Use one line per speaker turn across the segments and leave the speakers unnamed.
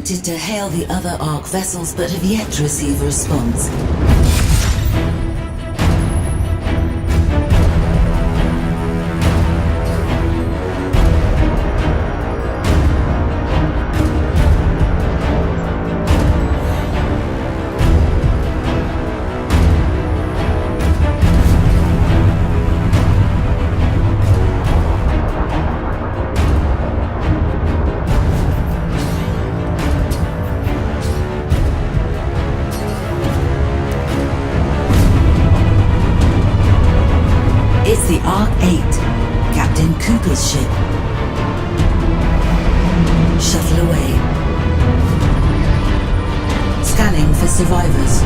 attempted to hail the other Ark vessels but have yet to receive a response. It's the Ark 8, Captain Cooper's ship. Shuttle away. Scanning for survivors.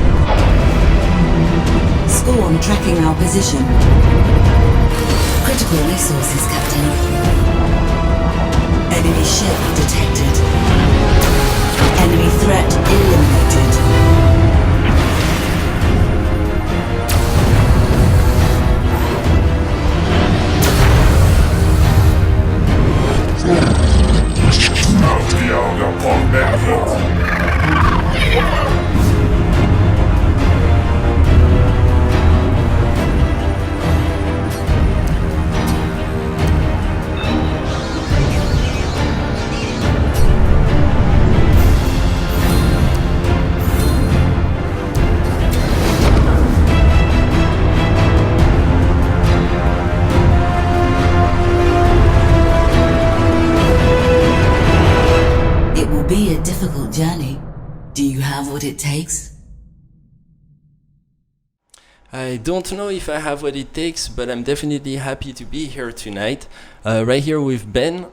Scorn tracking our position. Critical resources, Captain. Enemy ship detected. Enemy threat eliminated. Be a difficult journey. Do you have what it takes?
I don't know if I have what it takes, but I'm definitely happy to be here tonight. Right here with Ben,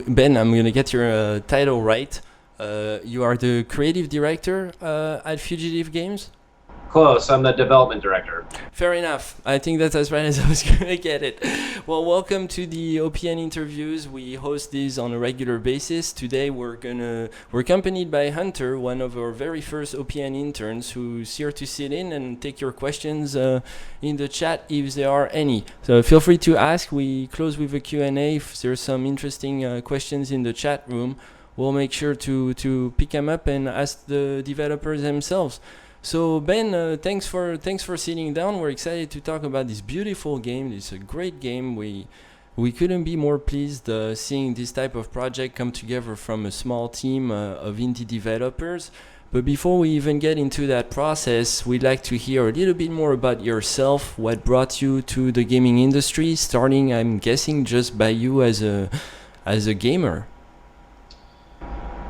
Ben, I'm gonna get your title right. You are the creative director at Fugitive Games?
Close. I'm the development director.
Fair enough. I think that's as right as I was going to get it. Well, welcome to the OPN interviews. We host these on a regular basis. Today we're accompanied by Hunter, one of our very first OPN interns, who's here to sit in and take your questions in the chat if there are any. So feel free to ask. We close with a Q&A. If there's some interesting questions in the chat room, we'll make sure to pick them up and ask the developers themselves. So Ben, thanks for sitting down. We're excited to talk about this beautiful game. It's a great game. We couldn't be more pleased seeing this type of project come together from a small team of indie developers. But before we even get into that process, we'd like to hear a little bit more about yourself. What brought you to the gaming industry? Starting, I'm guessing, just by you as a gamer.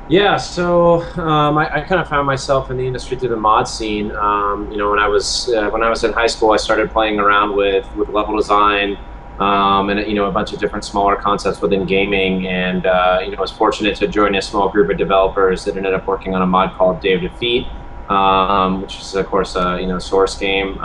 Yeah, so I kind of found myself in the industry through the mod scene. When I was in high school, I started playing around with level design and a bunch of different smaller concepts within gaming. And I was fortunate to join a small group of developers that ended up working on a mod called Day of Defeat, which is of course a Source game.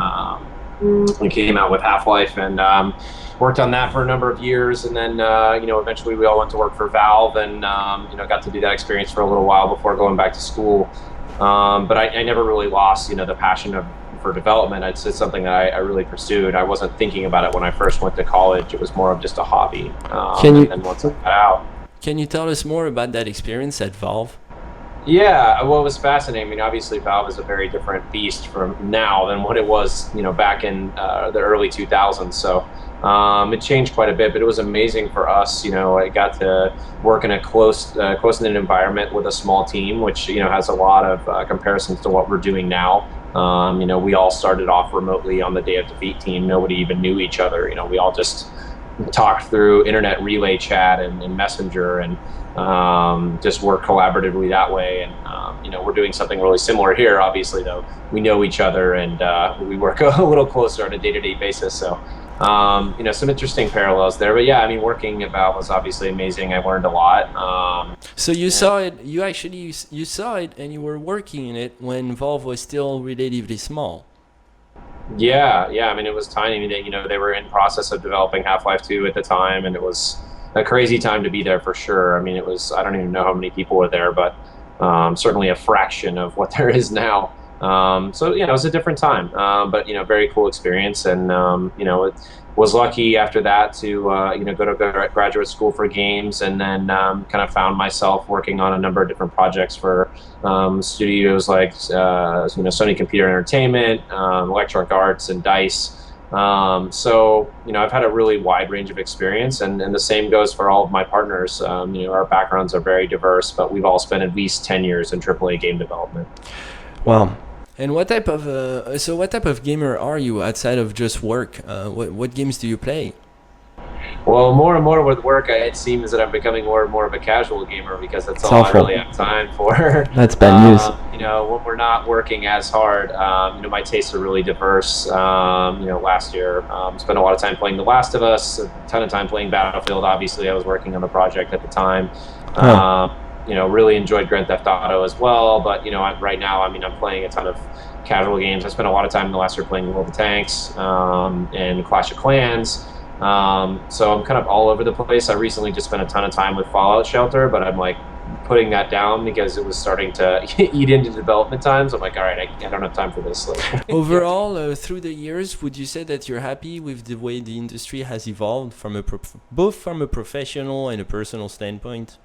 We came out with Half-Life and worked on that for a number of years, and then eventually we all went to work for Valve, and got to do that experience for a little while before going back to school. But I never really lost the passion for development. It's something that I really pursued. I wasn't thinking about it when I first went to college. It was more of just a hobby. And once I got out.
Can you tell us more about that experience at Valve?
Yeah, well, it was fascinating. I mean, obviously, Valve is a very different beast from now than what it was, back in the early 2000s. So it changed quite a bit, but it was amazing for us. I got to work in a close-knit environment with a small team, which has a lot of comparisons to what we're doing now. We all started off remotely on the Day of Defeat team. Nobody even knew each other. We all just talked through internet relay chat and Messenger and just work collaboratively that way. And we're doing something really similar here. Obviously, though, we know each other and we work a little closer on a day-to-day basis. So some interesting parallels there. But yeah, I mean, working at Valve was obviously amazing. I learned a lot.
So you saw it. You saw it, and you were working in it when Valve was still relatively small.
Yeah. I mean, it was tiny. They were in process of developing Half-Life 2 at the time, and it was a crazy time to be there for sure. I mean, I don't even know how many people were there, but certainly a fraction of what there is now. So it was a different time, but very cool experience, and it was lucky after that to go to graduate school for games, and then kind of found myself working on a number of different projects for studios like Sony Computer Entertainment, Electronic Arts, and Dice. So I've had a really wide range of experience, and the same goes for all of my partners. Our backgrounds are very diverse, but we've all spent at least 10 years in AAA game development.
Wow. And what type of gamer are you outside of just work? What games do you play?
Well, more and more with work, it seems that I'm becoming more and more of a casual gamer, because that's
It's
all
awful.
I really have time for.
That's bad news.
When we're not working as hard, my tastes are really diverse. Last year, spent a lot of time playing The Last of Us, a ton of time playing Battlefield. Obviously, I was working on the project at the time. Really enjoyed Grand Theft Auto as well. But right now, I'm playing a ton of casual games. I spent a lot of time in the last year playing World of Tanks and Clash of Clans. So I'm kind of all over the place. I recently just spent a ton of time with Fallout Shelter, but I'm like putting that down because it was starting to eat into development times. I'm like, all right, I don't have time for this.
Overall, through the years, would you say that you're happy with the way the industry has evolved from both from a professional and a personal standpoint?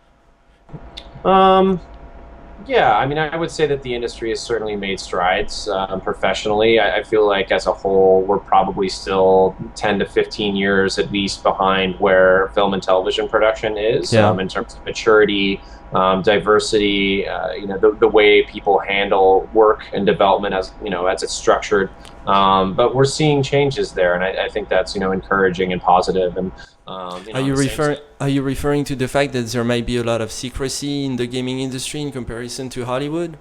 Yeah, I would say that the industry has certainly made strides professionally. I feel like as a whole, we're probably still 10 to 15 years at least behind where film and television production is, in terms of maturity, diversity, the way people handle work and development as it's structured. But we're seeing changes there, and I think that's encouraging and positive. And
Are you referring to the fact that there might be a lot of secrecy in the gaming industry in comparison to Hollywood?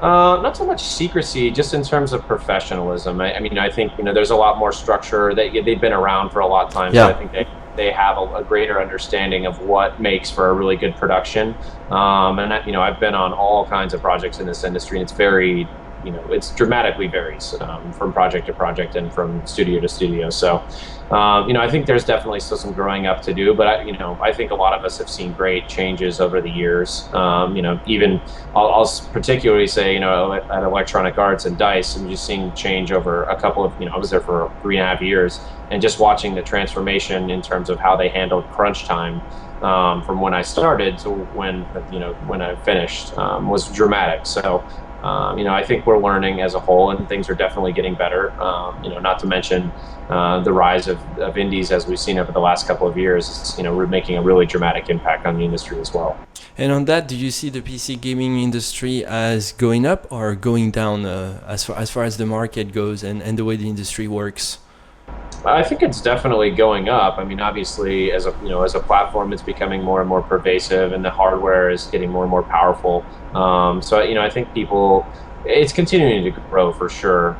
Not so much secrecy, just in terms of professionalism. I think there's a lot more structure. They've been around for a lot of time, so I think they have a greater understanding of what makes for a really good production. I've been on all kinds of projects in this industry, and it's very it's dramatically varies from project to project and from studio to studio. So, I think there's definitely still some growing up to do, but I think a lot of us have seen great changes over the years. Even I'll particularly say, at Electronic Arts and Dice, I'm just seeing change over a couple of, I was there for 3.5 years, and just watching the transformation in terms of how they handled crunch time. From when I started to when I finished was dramatic. So, I think we're learning as a whole, and things are definitely getting better. Not to mention the rise of indies, as we've seen over the last couple of years. We're making a really dramatic impact on the industry as well.
And on that, do you see the PC gaming industry as going up or going down as far as the market goes and the way the industry works?
I think it's definitely going up. Obviously, as a platform, it's becoming more and more pervasive, and the hardware is getting more and more powerful. So I think it's continuing to grow for sure.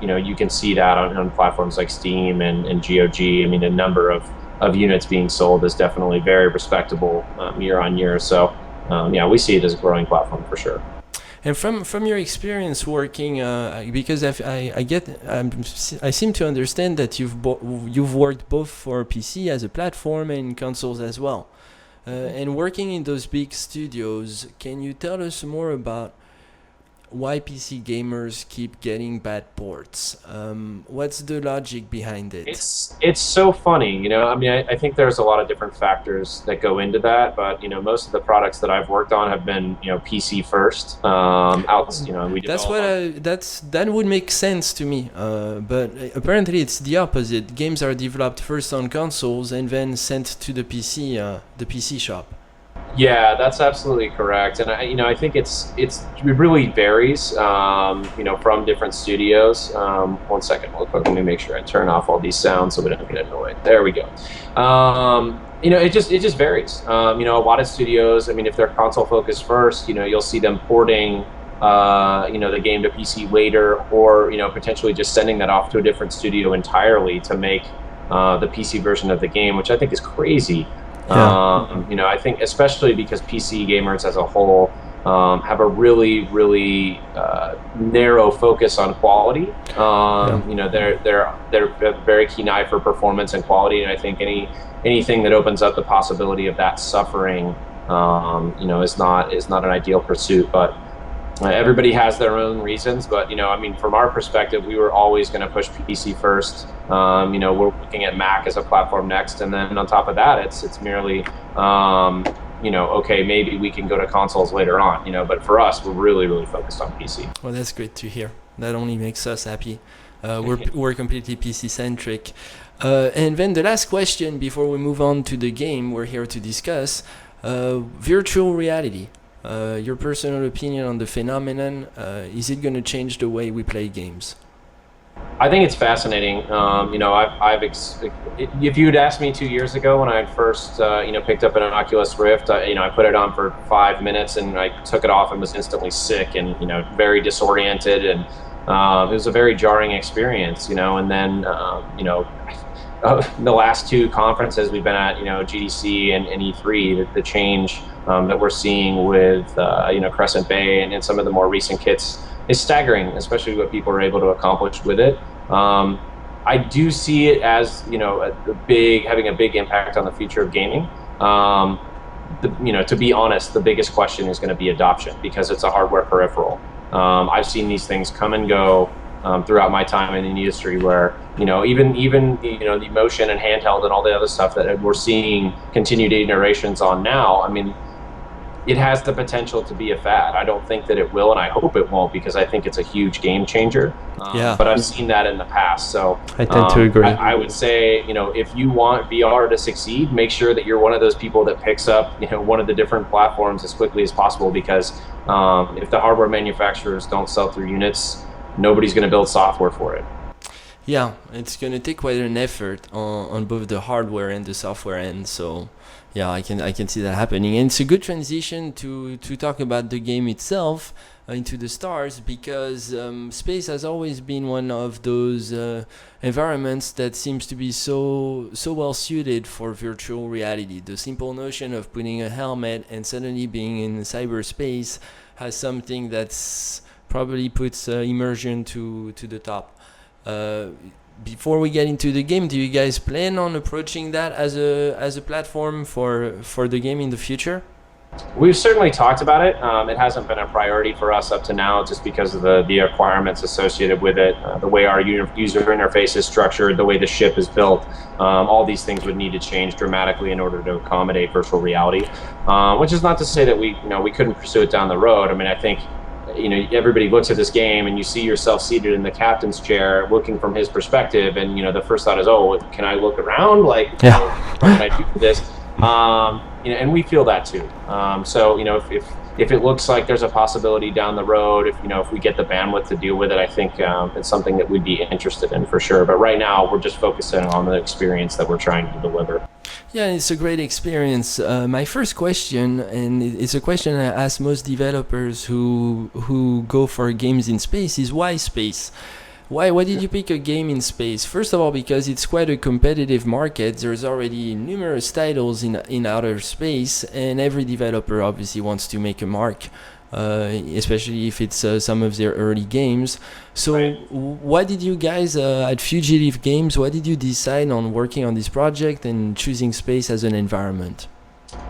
You can see that on platforms like Steam and GOG. The number of units being sold is definitely very respectable year on year. So we see it as a growing platform for sure.
And from your experience working, because I seem to understand that you've worked both for PC as a platform and consoles as well, and working in those big studios. Can you tell us more about why PC gamers keep getting bad ports? What's the logic behind it?
It's so funny, I think there's a lot of different factors that go into that, but most of the products that I've worked on have been PC first.
That would make sense to me, but apparently it's the opposite. Games are developed first on consoles and then sent to the PC shop.
Yeah, that's absolutely correct, and I think it really varies, from different studios. 1 second, real quick. Let me make sure I turn off all these sounds so we don't get annoyed. There we go. It just varies. A lot of studios, if they're console focused first, you'll see them porting, the game to PC later, or potentially just sending that off to a different studio entirely to make the PC version of the game, which I think is crazy.
Yeah.
I think especially because PC gamers as a whole have a really, really narrow focus on quality. They're a very keen eye for performance and quality, and I think anything that opens up the possibility of that suffering, is not an ideal pursuit. But everybody has their own reasons, but I mean, from our perspective, we were always going to push PC first. We're looking at Mac as a platform next, and then on top of that, it's merely okay, maybe we can go to consoles later on. But for us, we're really, really focused on PC.
Well, that's great to hear. That only makes us happy. We're completely PC centric. And then the last question before we move on to the game we're here to discuss, virtual reality. Your personal opinion on the phenomenon, is it going to change the way we play games?
I think it's fascinating. If you'd asked me 2 years ago when I first, picked up an Oculus Rift, I put it on for 5 minutes and I took it off and was instantly sick and, very disoriented, and it was a very jarring experience, and then, the last 2 conferences we've been at, GDC and E3, the change that we're seeing with, Crescent Bay and some of the more recent kits is staggering, especially what people are able to accomplish with it. I do see it as, having a big impact on the future of gaming. To be honest, the biggest question is going to be adoption, because it's a hardware peripheral. I've seen these things come and go throughout my time in the industry, where even the motion and handheld and all the other stuff that we're seeing continued iterations on now. I mean, it has the potential to be a fad. I don't think that it will, and I hope it won't, because I think it's a huge game changer. But I've seen that in the past. So
I tend to agree.
I would say, if you want VR to succeed, make sure that you're one of those people that picks up, one of the different platforms as quickly as possible, because if the hardware manufacturers don't sell through units, nobody's going to build software for it.
Yeah, it's going to take quite an effort on both the hardware and the software end. So, yeah, I can see that happening. And it's a good transition to talk about the game itself, Into the Stars, because space has always been one of those environments that seems to be so well suited for virtual reality. The simple notion of putting a helmet and suddenly being in cyberspace has something that's probably puts immersion to the top. Before we get into the game, do you guys plan on approaching that as a platform for the game in the future?
We've certainly talked about it. It hasn't been a priority for us up to now, just because of the requirements associated with it, the way our user interface is structured, the way the ship is built. All these things would need to change dramatically in order to accommodate virtual reality. Which is not to say that we couldn't pursue it down the road. I mean, I think everybody looks at this game and you see yourself seated in the captain's chair looking from his perspective, and the first thought is, oh, can I look around, like what can I do for this? And we feel that too. So if it looks like there's a possibility down the road, if we get the bandwidth to deal with it, I think it's something that we'd be interested in for sure. But right now we're just focusing on the experience that we're trying to deliver.
Yeah, it's a great experience. My first question, and it's a question I ask most developers who go for games in space, is why space? Why did you pick a game in space? First of all, because it's quite a competitive market. There's already numerous titles in outer space, and every developer obviously wants to make a mark, especially if it's some of their early games. So why did you guys at Fugitive Games, why did you decide on working on this project and choosing space as an environment?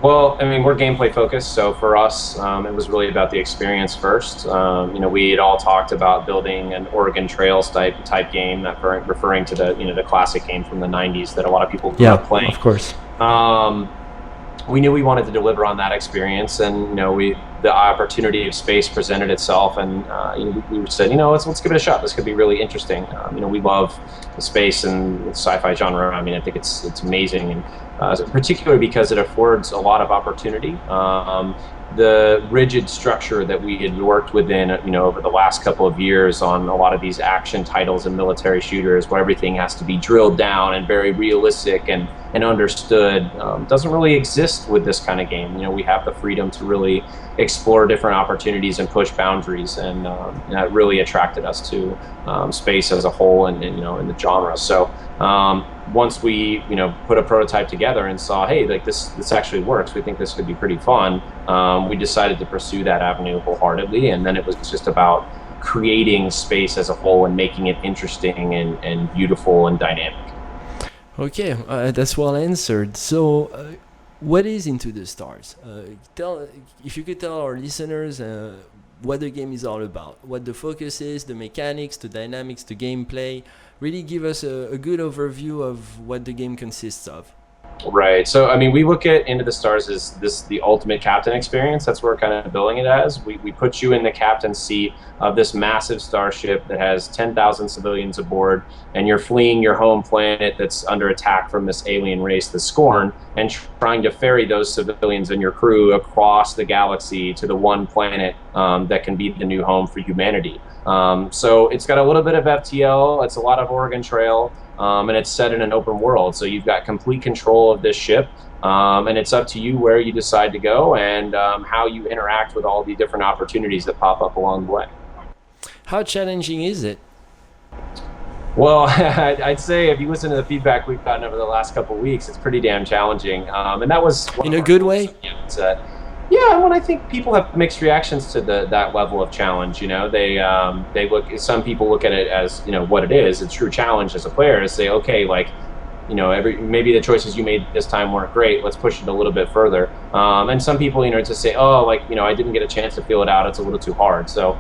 Well, I mean, we're gameplay focused, so for us, it was really about the experience first. We had all talked about building an Oregon Trails type game, that referring to the classic game from the '90s that a lot of people grew up playing.
Of course.
We knew we wanted to deliver on that experience, and the opportunity of space presented itself, and we said, let's give it a shot. This could be really interesting. We love the space and the sci-fi genre. I mean, I think it's amazing, and particularly because it affords a lot of opportunity. The rigid structure that we had worked within, over the last couple of years on a lot of these action titles and military shooters, where everything has to be drilled down and very realistic and understood, doesn't really exist with this kind of game. We have the freedom to really explore different opportunities and push boundaries, and that really attracted us to space as a whole and in the genre. So once we put a prototype together and saw, hey, like this actually works, we think this could be pretty fun, we decided to pursue that avenue wholeheartedly, and then it was just about creating space as a whole and making it interesting and beautiful and dynamic.
Okay, that's well answered. So what is Into the Stars? If you could tell our listeners what the game is all about, what the focus is, the mechanics, the dynamics, the gameplay. Really give us a good overview of what the game consists of.
Right. So, I mean, we look at Into the Stars as the ultimate captain experience. That's what we're kind of billing it as. We put you in the captain's seat of this massive starship that has 10,000 civilians aboard, and you're fleeing your home planet that's under attack from this alien race, the Scorn, and trying to ferry those civilians and your crew across the galaxy to the one planet that can be the new home for humanity. So it's got a little bit of FTL. It's a lot of Oregon Trail. And it's set in an open world, so you've got complete control of this ship, and it's up to you where you decide to go and how you interact with all the different opportunities that pop up along the way.
How challenging is it?
Well, I'd say if you listen to the feedback we've gotten over the last couple of weeks, it's pretty damn challenging, and that was
in a good way.
Yeah, well, I think people have mixed reactions to that level of challenge. You know, they look. Some people look at it as, you know, what it is. A true challenge as a player is say, okay, like, you know, maybe the choices you made this time weren't great. Let's push it a little bit further. And some people, you know, to say, oh, like, you know, I didn't get a chance to feel it out. It's a little too hard. So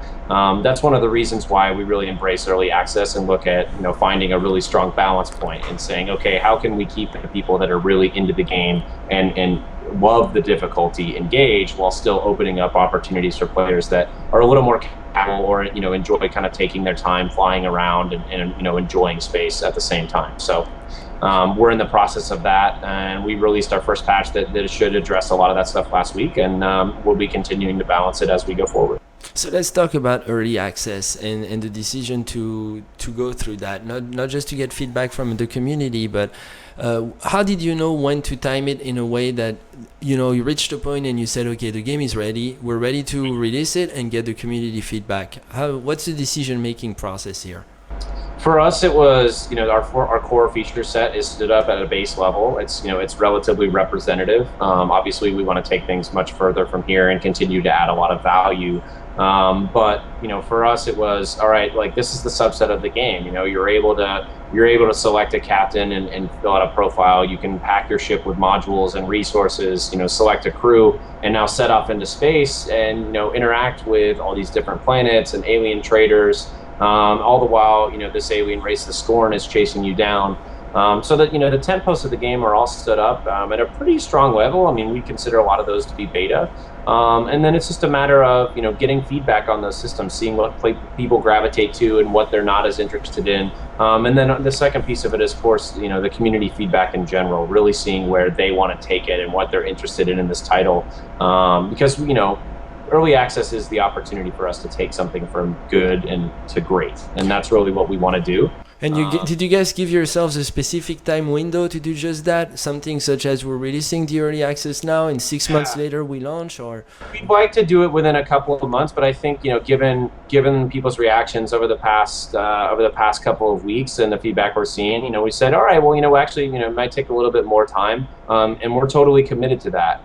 that's one of the reasons why we really embrace early access and look at, you know, finding a really strong balance point and saying, okay, how can we keep the people that are really into the game and love the difficulty engaged while still opening up opportunities for players that are a little more casual or, you know, enjoy kind of taking their time flying around and you know, enjoying space at the same time. So we're in the process of that, and we released our first patch that should address a lot of that stuff last week, and we'll be continuing to balance it as we go forward.
So let's talk about early access and the decision to go through that, not just to get feedback from the community, but how did you know when to time it in a way that, you know, you reached a point and you said, okay, the game is ready, we're ready to release it and get the community feedback? What's the decision-making process here?
For us, it was, you know, our core feature set is stood up at a base level. It's, you know, it's relatively representative. Obviously, we want to take things much further from here and continue to add a lot of value. But, you know, for us, it was, all right, like, this is the subset of the game. You know, you're able to select a captain and fill out a profile. You can pack your ship with modules and resources, you know, select a crew, and now set off into space and, you know, interact with all these different planets and alien traders. All the while, you know, this alien race, the Scorn, is chasing you down. So that, you know, the tent posts of the game are all stood up at a pretty strong level. I mean, we consider a lot of those to be beta. And then it's just a matter of, you know, getting feedback on those systems, seeing what people gravitate to and what they're not as interested in. And then the second piece of it is, of course, you know, the community feedback in general, really seeing where they want to take it and what they're interested in this title. Because, you know, early access is the opportunity for us to take something from good and to great, and that's really what we want to do.
And did you guys give yourselves a specific time window to do just that? Something such as we're releasing the early access now, and 6 months later we launch, or?
We'd like to do it within a couple of months, but I think, you know, given people's reactions over the past couple of weeks and the feedback we're seeing, you know, we said, all right, well, you know, actually, you know, it might take a little bit more time, and we're totally committed to that.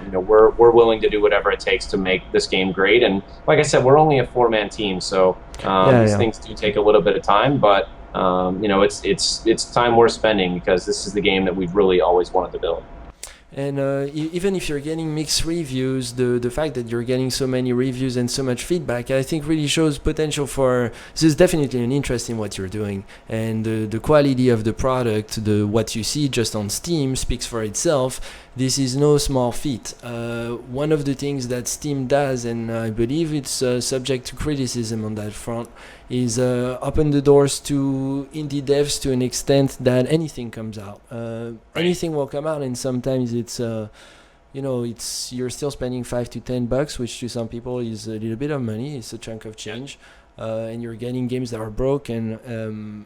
You know, we're willing to do whatever it takes to make this game great. And like I said, we're only a 4-man team, so these things do take a little bit of time, but you know, it's time worth spending because this is the game that we've really always wanted to build.
And even if you're getting mixed reviews, the fact that you're getting so many reviews and so much feedback, I think really shows potential for. There's definitely an interest in what you're doing, and the quality of the product, what you see just on Steam speaks for itself. This is no small feat. One of the things that Steam does, and I believe it's subject to criticism on that front, is open the doors to indie devs to an extent that anything comes out. Anything will come out, and sometimes it's, you know, you're still spending $5 to $10, which to some people is a little bit of money. It's a chunk of change, and you're getting games that are broken.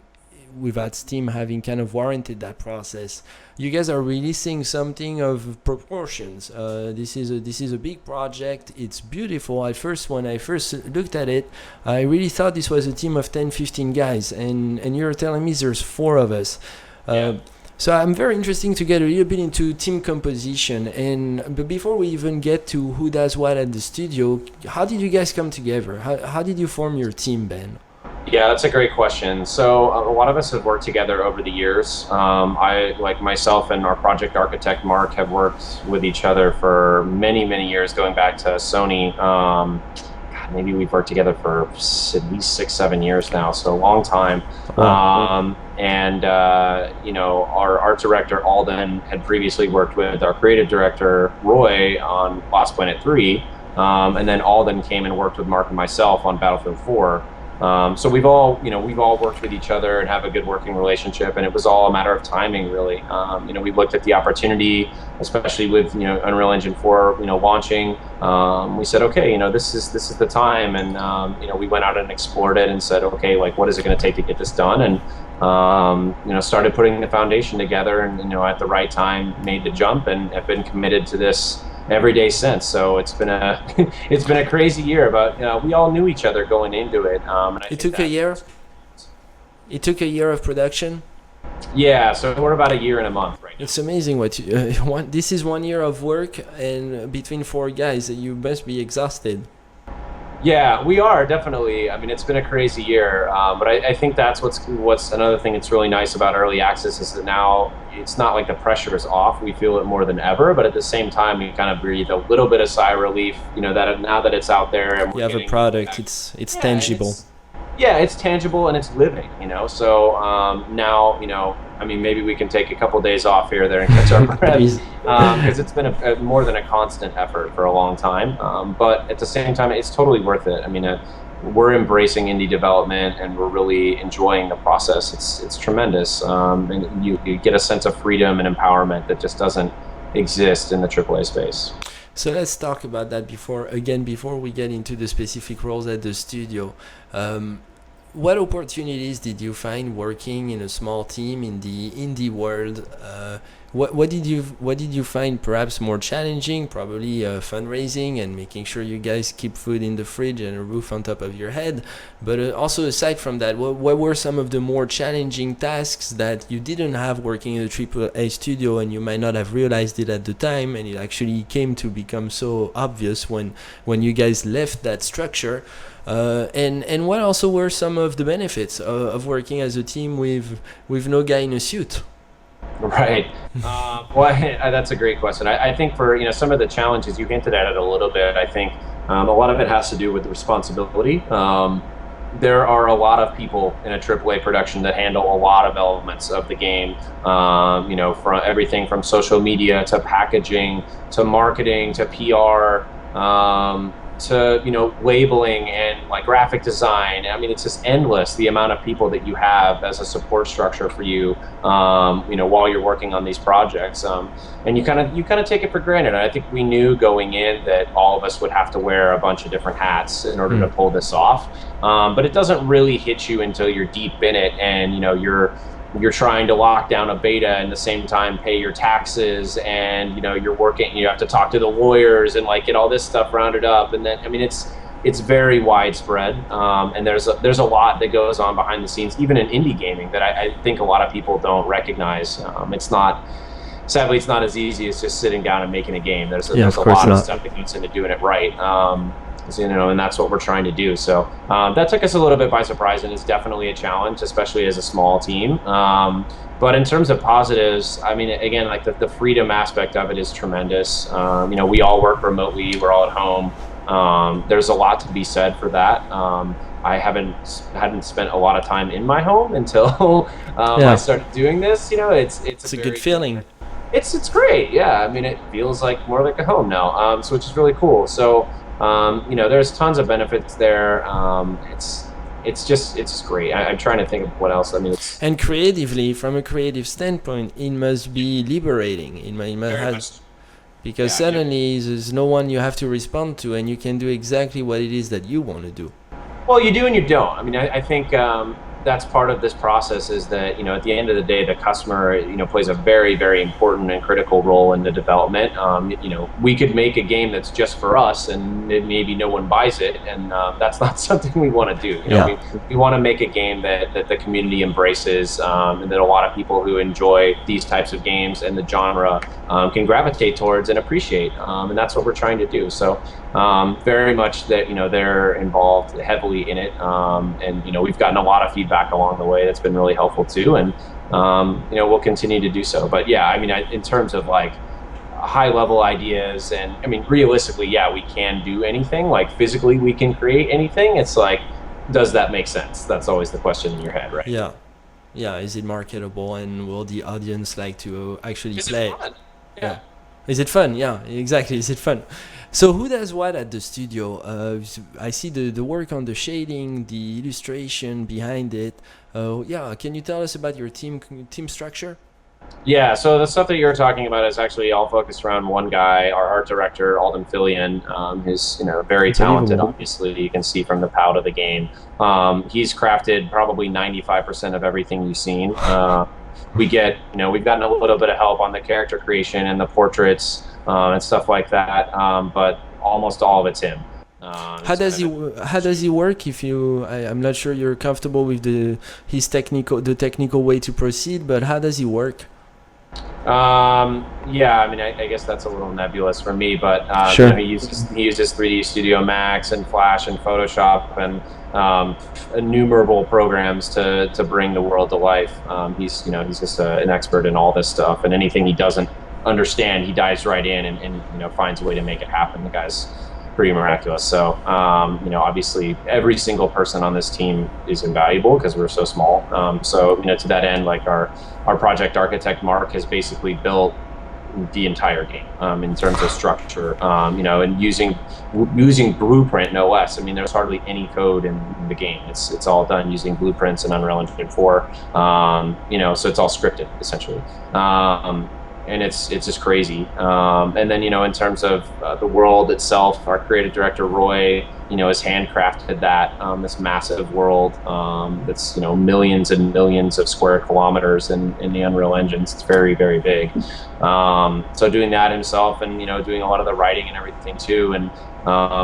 Without Steam having kind of warranted that process, you guys are releasing something of proportions. This is a big project. It's beautiful. When I first looked at it, I really thought this was a team of 10-15 guys, and you're telling me there's 4 of us. So I'm very interested to get a little bit into team composition. But before we even get to who does what at the studio, how did you guys come together? How did you form your team, Ben?
Yeah, that's a great question. So a lot of us have worked together over the years. I, like myself and our project architect, Mark, have worked with each other for many, many years, going back to Sony. maybe we've worked together for at least 6-7 years now, so a long time.
Wow.
And our art director Alden had previously worked with our creative director Roy on Lost Planet 3, and then Alden came and worked with Mark and myself on Battlefield 4. So we've all worked with each other and have a good working relationship, and it was all a matter of timing, really. We looked at the opportunity, especially with Unreal Engine 4 launching. We said, okay, this is the time, and we went out and explored it and said, okay, like, what is it going to take to get this done? And started putting the foundation together, and at the right time made the jump, and have been committed to this every day since. So it's been a crazy year, but we all knew each other going into it. And
It took a year. It took a year of production.
Yeah, so we're about a year and a month right now.
It's amazing what this is 1 year of work, and between 4 guys, you must be exhausted.
Yeah, we are definitely. I mean, it's been a crazy year, but I think that's what's another thing that's really nice about early access is that now it's not like the pressure is off. We feel it more than ever, but at the same time, we kind of breathe a little bit of sigh of relief. That now that it's out there and
You have a product. It's tangible.
It's tangible and it's living. So now I mean, maybe we can take a couple days off here, there, and catch our breath, because it's been a more than a constant effort for a long time. But at the same time, it's totally worth it. I mean, we're embracing indie development, and we're really enjoying the process. It's tremendous, and you get a sense of freedom and empowerment that just doesn't exist in the AAA space.
So let's talk about that before we get into the specific roles at the studio. What opportunities did you find working in a small team in the indie world? What did you find perhaps more challenging? Probably fundraising and making sure you guys keep food in the fridge and a roof on top of your head. But also aside from that, what were some of the more challenging tasks that you didn't have working in a AAA studio, and you might not have realized it at the time, and it actually came to become so obvious when you guys left that structure? And what also were some of the benefits of working as a team with no guy in a suit?
Right. Well, that's a great question. I think for some of the challenges, you hinted at it a little bit. I think a lot of it has to do with the responsibility. There are a lot of people in a AAA production that handle a lot of elements of the game. From everything from social media to packaging to marketing to PR. To labeling and like graphic design. I mean, it's just endless, the amount of people that you have as a support structure for you while you're working on these projects, and you kind of take it for granted. And I think we knew going in that all of us would have to wear a bunch of different hats in order to pull this off, but it doesn't really hit you until you're deep in it, and you're trying to lock down a beta and at the same time pay your taxes, and you're working, you have to talk to the lawyers and like get all this stuff rounded up. And then I mean, it's very widespread, and there's a lot that goes on behind the scenes, even in indie gaming, that I think a lot of people don't recognize. Sadly, it's not as easy as just sitting down and making a game. There's a lot of stuff that goes into doing it right. And that's what we're trying to do. So that took us a little bit by surprise, and it's definitely a challenge, especially as a small team. But in terms of positives, I mean, again, like the freedom aspect of it is tremendous. We all work remotely. We're all at home. There's a lot to be said for that. I hadn't spent a lot of time in my home until I started doing this. It's a
good feeling.
It's great. Yeah, I mean, it feels like more like a home now. So which is really cool. So. There's tons of benefits there. It's just great. I'm trying to think of what else. I mean,
and creatively, from a creative standpoint, it must be liberating. Because suddenly there's no one you have to respond to, and you can do exactly what it is that you want to do.
Well, you do and you don't. I mean, I think that's part of this process, is that at the end of the day, the customer plays a very, very important and critical role in the development. We could make a game that's just for us, and maybe no one buys it, and that's not something we want to do. We want to make a game that the community embraces, and that a lot of people who enjoy these types of games and the genre can gravitate towards and appreciate, and that's what we're trying to do. So very much that they're involved heavily in it, and we've gotten a lot of feedback along the way that's been really helpful too, and we'll continue to do so. But yeah, I mean, in terms of like high level ideas. And I mean, realistically, yeah, we can do anything. Like physically, we can create anything. It's like, does that make sense? That's always the question in your head, right?
Yeah. Yeah, is it marketable and will the audience like to actually
Is it
play?
fun?
Yeah.
Yeah.
Is it fun? Yeah, exactly. Is it fun? So who does what at the studio? I see the work on the shading, the illustration behind it. Yeah, can you tell us about your team structure?
Yeah, so the stuff that you're talking about is actually all focused around one guy, our art director, Alden Fillion, who's very talented.
Unbelievable.
Obviously, you can see from the pout of the game. He's crafted probably 95% of everything you've seen. We've gotten a little bit of help on the character creation and the portraits and stuff like that, but almost all of it's him.
How
It's
does
kind
he
of
how does he work? If I'm not sure you're comfortable with the technical way to proceed, but how does he work?
Yeah, I mean, I guess that's a little nebulous for me, but
Sure.
he uses 3D Studio Max and Flash and Photoshop and innumerable programs to bring the world to life. He's just an expert in all this stuff, and anything he doesn't understand, he dives right in and finds a way to make it happen. The guy's pretty miraculous. So, obviously, every single person on this team is invaluable because we're so small. To that end, like our project architect Mark has basically built the entire game in terms of structure, and using Blueprint no less. I mean, there's hardly any code in the game. It's all done using blueprints and Unreal Engine 4. So it's all scripted essentially. And it's just crazy. And then in terms of the world itself, our creative director Roy, has handcrafted that this massive world that's millions and millions of square kilometers in the Unreal Engines. It's very, very big. So doing that himself, and doing a lot of the writing and everything too. And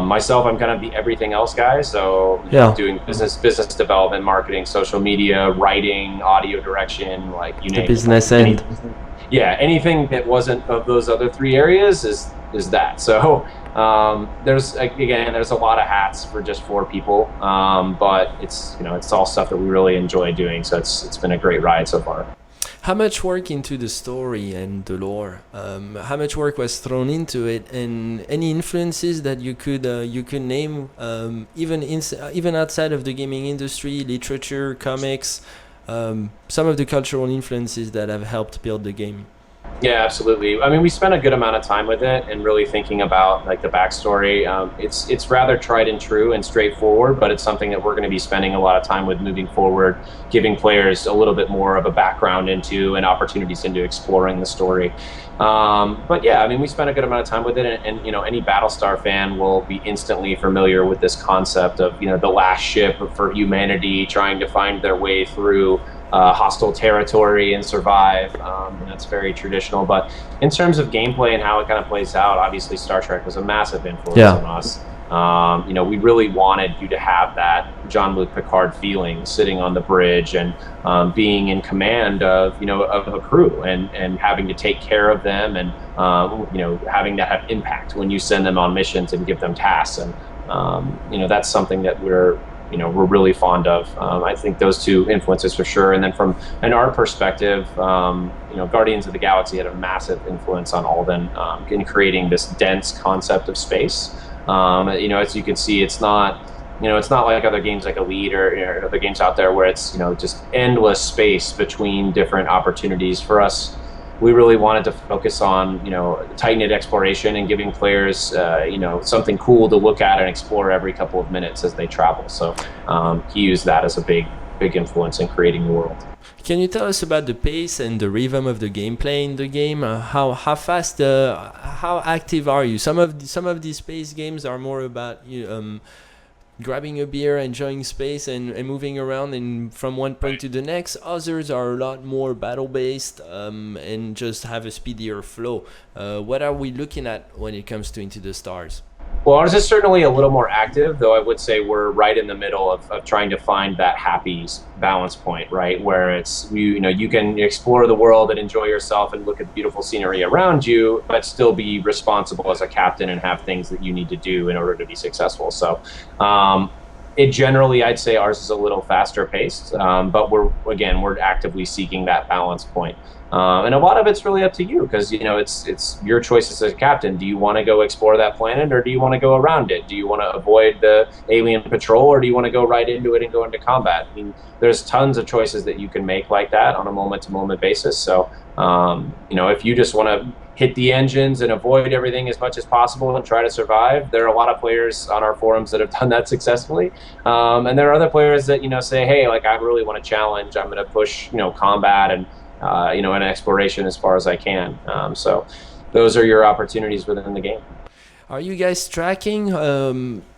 myself, I'm kind of the everything else guy. So
Yeah.
doing business development, marketing, social media, writing, audio direction, like you
The
name it.
business end.
Yeah, anything that wasn't of those other three areas is that. So there's a lot of hats for just 4 people, but it's all stuff that we really enjoy doing. So it's been a great ride so far.
How much work into the story and the lore? How much work was thrown into it, and any influences that you could name, even outside of the gaming industry, literature, comics, some of the cultural influences that have helped build the game.
Yeah, absolutely. I mean, we spent a good amount of time with it and really thinking about like the backstory. It's rather tried and true and straightforward, but it's something that we're going to be spending a lot of time with moving forward, giving players a little bit more of a background into and opportunities into exploring the story. But yeah, I mean, we spent a good amount of time with it, and any Battlestar fan will be instantly familiar with this concept of the last ship for humanity trying to find their way through hostile territory and survive. And that's very traditional. But in terms of gameplay and how it kind of plays out, obviously Star Trek was a massive influence
Yeah.
on us. We really wanted you to have that Jean-Luc Picard feeling, sitting on the bridge and being in command of a crew and having to take care of them, and having that have impact when you send them on missions and give them tasks. And that's something that we're really fond of. I think those 2 influences for sure. And then from an art perspective, Guardians of the Galaxy had a massive influence on Alden in creating this dense concept of space. As you can see, it's not like other games like Elite or other games out there where it's just endless space between different opportunities. For us, we really wanted to focus on tight-knit exploration and giving players something cool to look at and explore every couple of minutes as they travel. So he used that as a big influence in creating the world.
Can you tell us about the pace and the rhythm of the gameplay in the game? How fast, how active are you? Some of these space games are more about grabbing a beer, enjoying space, and moving around and from one point to the next. Others are a lot more battle based, and just have a speedier flow. What are we looking at when it comes to Into the Stars?
Well, ours is certainly a little more active, though I would say we're right in the middle of trying to find that happy balance point, right? Where it's, you can explore the world and enjoy yourself and look at the beautiful scenery around you, but still be responsible as a captain and have things that you need to do in order to be successful. So It generally, I'd say ours is a little faster paced, but we're actively seeking that balance point. And a lot of it's really up to you because it's your choice as a captain. Do you want to go explore that planet, or do you want to go around it? Do you want to avoid the alien patrol, or do you want to go right into it and go into combat? I mean, there's tons of choices that you can make like that on a moment-to-moment basis. So, if you just want to hit the engines and avoid everything as much as possible and try to survive, there are a lot of players on our forums that have done that successfully. And there are other players that, say, hey, like I really want to challenge. I'm going to push, combat and, and exploration as far as I can. So those are your opportunities within the game.
Are you guys tracking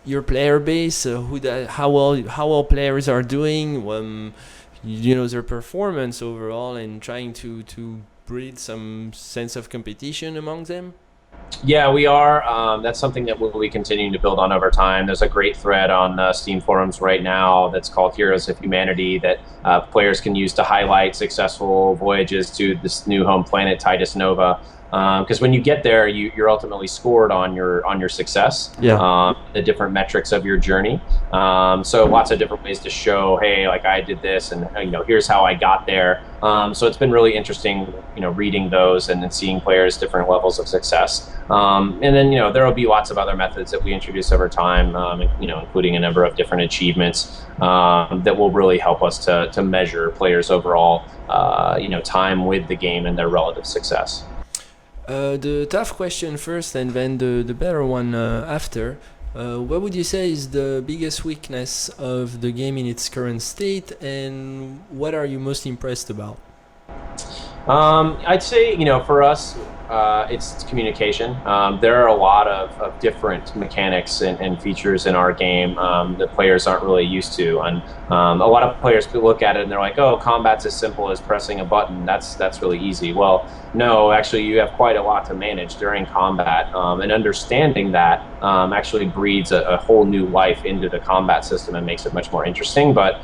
your player base? How well players are doing? Their performance overall, and trying to breed some sense of competition among them?
Yeah, we are. That's something that we'll be continuing to build on over time. There's a great thread on Steam forums right now that's called Heroes of Humanity that players can use to highlight successful voyages to this new home planet, Titus Nova. Because when you get there, you're ultimately scored on your success, the different metrics of your journey. So lots of different ways to show, hey, like I did this, and here's how I got there. So it's been really interesting, reading those and then seeing players' different levels of success. And then there will be lots of other methods that we introduce over time, including a number of different achievements that will really help us to measure players' overall, time with the game and their relative success.
The tough question first, and then the better one after. What would you say is the biggest weakness of the game in its current state, and what are you most impressed about?
I'd say, for us, it's communication. There are a lot of different mechanics and features in our game that players aren't really used to. And a lot of players could look at it and they're like, oh, combat's as simple as pressing a button. That's really easy. Well, no, actually, you have quite a lot to manage during combat. And understanding that actually breeds a whole new life into the combat system and makes it much more interesting. But,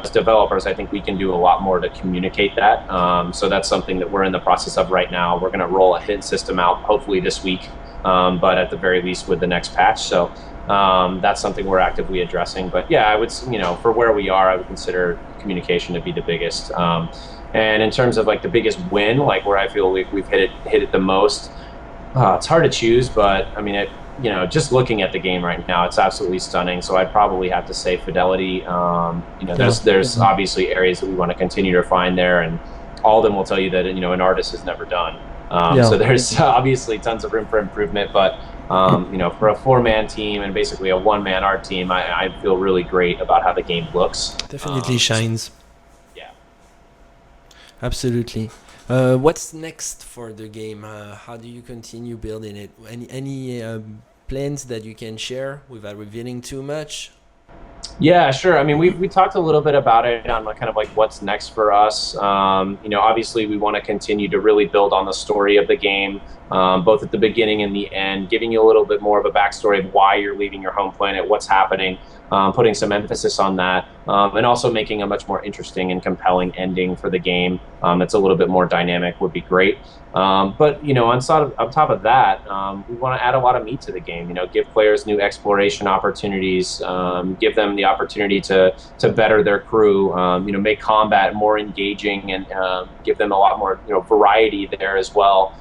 as developers, I think we can do a lot more to communicate that. So that's something that we're in the process of right now. We're going to roll a hint system out hopefully this week, but at the very least with the next patch. So that's something we're actively addressing. But yeah, I would, for where we are, I would consider communication to be the biggest. And in terms of like the biggest win, like where I feel we've hit it the most, it's hard to choose, but I mean, just looking at the game right now, it's absolutely stunning. So I'd probably have to say fidelity. There's obviously areas that we want to continue to refine there, and all of them will tell you that an artist is never done. So there's obviously tons of room for improvement, but for a 4-man team and basically a 1-man art team, I feel really great about how the game looks.
Definitely shines.
Yeah.
Absolutely. What's next for the game? How do you continue building it? Any plans that you can share without revealing too much?
Yeah, sure. I mean, we talked a little bit about it on kind of like what's next for us. Obviously we want to continue to really build on the story of the game, both at the beginning and the end, giving you a little bit more of a backstory of why you're leaving your home planet, what's happening, putting some emphasis on that, and also making a much more interesting and compelling ending for the game. That's a little bit more dynamic would be great. But on top of that, we want to add a lot of meat to the game. Give players new exploration opportunities, give them the opportunity to better their crew. Make combat more engaging and give them a lot more variety there as well.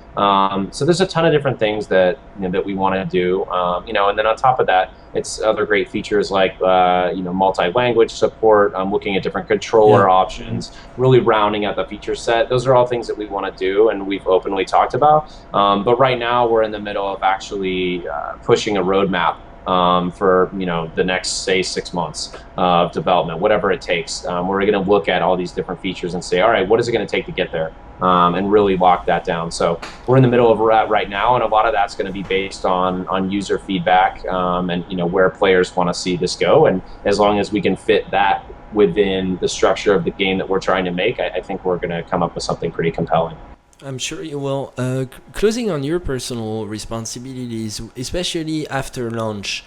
So there's a ton of different things that that we want to do. And then on top of that, it's other great features like multi-language support, looking at different controller options, really rounding out the feature set. Those are all things that we want to do and we've openly talked about. But right now we're in the middle of actually pushing a roadmap for the next, say, 6 months of development, whatever it takes. We're going to look at all these different features and say, all right, what is it going to take to get there? And really lock that down. So we're in the middle of that right now, and a lot of that's going to be based on user feedback and where players want to see this go. And as long as we can fit that within the structure of the game that we're trying to make, I think we're going to come up with something pretty compelling.
I'm sure you will. Closing on your personal responsibilities, especially after launch.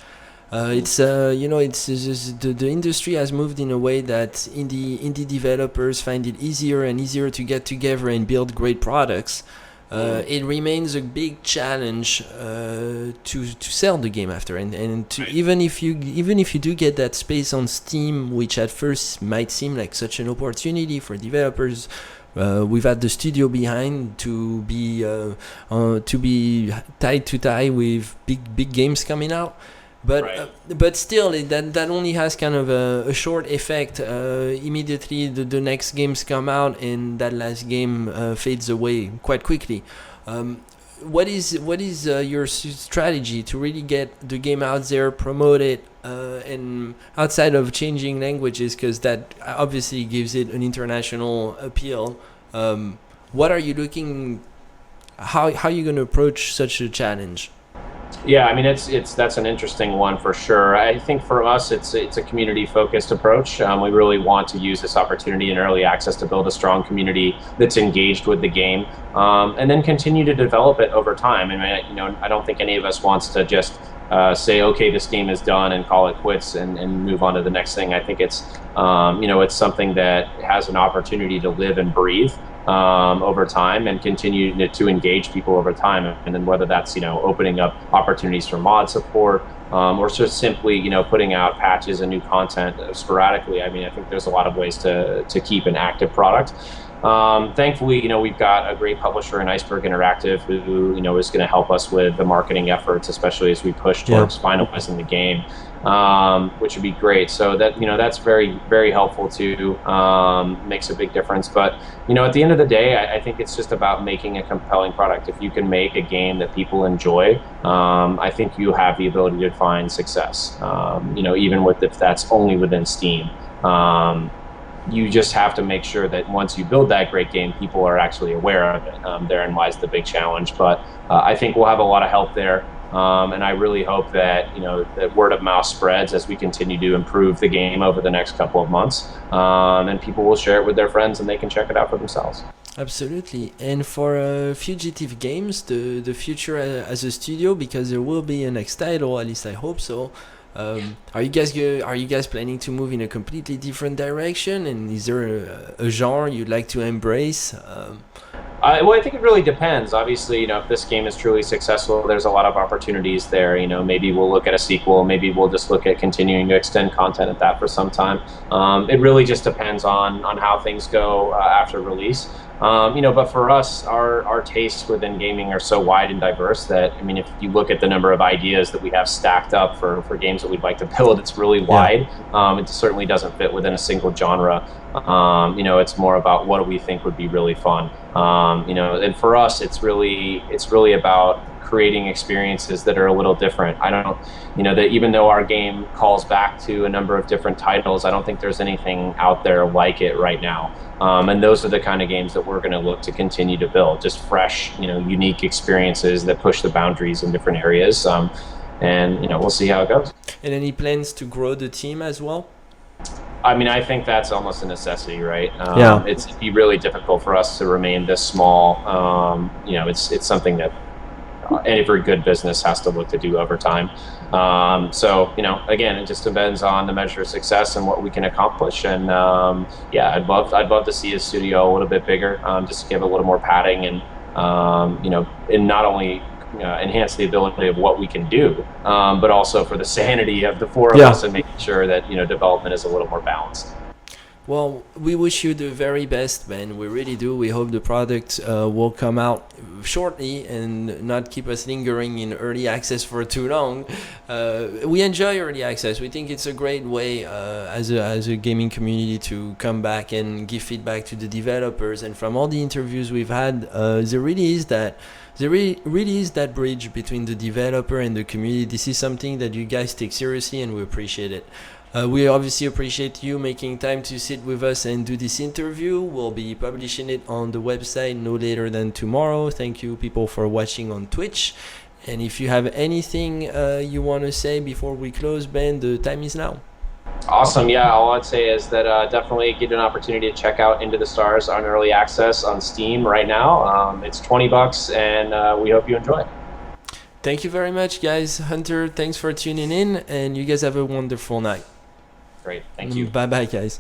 It's the industry has moved in a way that indie developers find it easier and easier to get together and build great products. it remains a big challenge to sell the game after, and to even if you do get that space on Steam, which at first might seem like such an opportunity for developers. We've had the studio behind to be tied to tie with big games coming out, but still that only has kind of a short effect. Immediately the next games come out and that last game fades away quite quickly. What is your strategy to really get the game out there, promote it, and outside of changing languages, because that obviously gives it an international appeal? What are you looking? How are you going to approach such a challenge?
Yeah, I mean that's an interesting one for sure. I think for us it's a community focused approach. We really want to use this opportunity in early access to build a strong community that's engaged with the game, and then continue to develop it over time. I mean, I don't think any of us wants to just say, okay, this game is done and call it quits and move on to the next thing. I think it's it's something that has an opportunity to live and breathe over time and continue to engage people over time. And then whether that's, opening up opportunities for mod support, or just simply, putting out patches and new content sporadically. I mean, I think there's a lot of ways to keep an active product. Thankfully, we've got a great publisher in Iceberg Interactive who is going to help us with the marketing efforts, especially as we push towards finalizing the game, which would be great. So that, that's very, very helpful too, makes a big difference. But, at the end of the day, I think it's just about making a compelling product. If you can make a game that people enjoy, I think you have the ability to find success, even if that's only within Steam. You just have to make sure that once you build that great game, people are actually aware of it. Therein lies the big challenge. But I think we'll have a lot of help there. And I really hope that, that word of mouth spreads as we continue to improve the game over the next couple of months. And people will share it with their friends and they can check it out for themselves.
Absolutely. And for Fugitive Games, the future as a studio, because there will be a next title, at least I hope so. Are you guys planning to move in a completely different direction? And is there a genre you'd like to embrace?
Well, I think it really depends. Obviously, if this game is truly successful, there's a lot of opportunities there. Maybe we'll look at a sequel. Maybe we'll just look at continuing to extend content at that for some time. It really just depends on how things go after release. But for us, our tastes within gaming are so wide and diverse that, I mean, if you look at the number of ideas that we have stacked up for games that we'd like to build, it's really wide. It certainly doesn't fit within a single genre. It's more about what do we think would be really fun. And for us, it's really about creating experiences that are a little different. I don't, that even though our game calls back to a number of different titles, I don't think there's anything out there like it right now. And those are the kind of games that we're going to look to continue to build, just fresh, unique experiences that push the boundaries in different areas. And we'll see how it goes.
And any plans to grow the team as well?
I mean, I think that's almost a necessity, right? It'd be really difficult for us to remain this small. It's something that every good business has to look to do over time. So, again, it just depends on the measure of success and what we can accomplish. And I'd love to see a studio a little bit bigger, just to give a little more padding and and not only enhance the ability of what we can do, but also for the sanity of the four of us and making sure that development is a little more balanced.
Well, we wish you the very best, Ben. We really do. We hope the product will come out shortly and not keep us lingering in early access for too long. We enjoy early access. We think it's a great way as a gaming community to come back and give feedback to the developers. And from all the interviews we've had, there really is that bridge between the developer and the community. This is something that you guys take seriously, and we appreciate it. We obviously appreciate you making time to sit with us and do this interview. We'll be publishing it on the website no later than tomorrow. Thank you, people, for watching on Twitch. And if you have anything you want to say before we close, Ben, the time is now.
Awesome. Yeah, all I'd say is that definitely get an opportunity to check out Into the Stars on early access on Steam right now. It's $20, and we hope you enjoy it.
Thank you very much, guys. Hunter, thanks for tuning in, and you guys have a wonderful night.
Great. Thank you.
Bye-bye, guys.